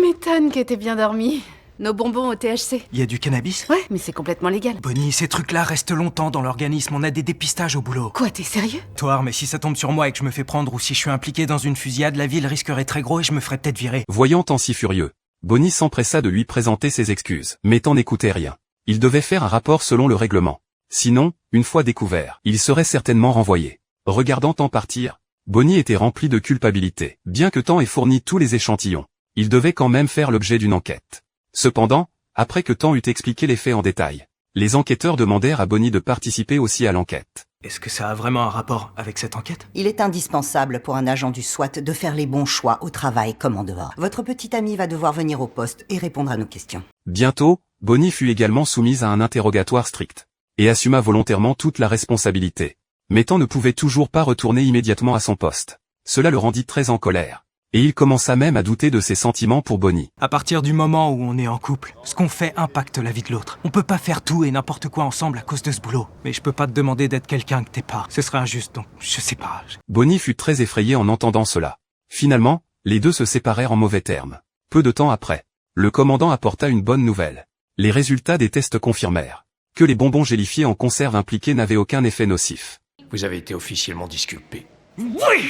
m'étonnes que t'aies bien dormi. Nos bonbons au THC. Y a du cannabis? Ouais, mais c'est complètement légal. Bonnie, ces trucs-là restent longtemps dans l'organisme, on a des dépistages au boulot. Quoi, t'es sérieux? Toi, mais si ça tombe sur moi et que je me fais prendre ou si je suis impliqué dans une fusillade, la ville risquerait très gros et je me ferais peut-être virer. Voyant Tan si furieux, Bonnie s'empressa de lui présenter ses excuses. Mais Tan n'écoutait rien. Il devait faire un rapport selon le règlement. Sinon, une fois découvert, il serait certainement renvoyé. Regardant Tan partir, Bonnie était rempli de culpabilité. Bien que Tan ait fourni tous les échantillons, il devait quand même faire l'objet d'une enquête. Cependant, après que Tan eut expliqué les faits en détail, les enquêteurs demandèrent à Bonnie de participer aussi à l'enquête. Est-ce que ça a vraiment un rapport avec cette enquête? Il est indispensable pour un agent du SWAT de faire les bons choix au travail comme en dehors. Votre petite amie va devoir venir au poste et répondre à nos questions. Bientôt, Bonnie fut également soumise à un interrogatoire strict, et assuma volontairement toute la responsabilité. Mais Tan ne pouvait toujours pas retourner immédiatement à son poste. Cela le rendit très en colère. Et il commença même à douter de ses sentiments pour Bonnie. À partir du moment où on est en couple, ce qu'on fait impacte la vie de l'autre. On peut pas faire tout et n'importe quoi ensemble à cause de ce boulot. Mais je peux pas te demander d'être quelqu'un que t'es pas. Ce serait injuste, donc je sais pas. Bonnie fut très effrayée en entendant cela. Finalement, les deux se séparèrent en mauvais termes. Peu de temps après, le commandant apporta une bonne nouvelle. Les résultats des tests confirmèrent que les bonbons gélifiés en conserve impliqués n'avaient aucun effet nocif. Vous avez été officiellement disculpé. Oui!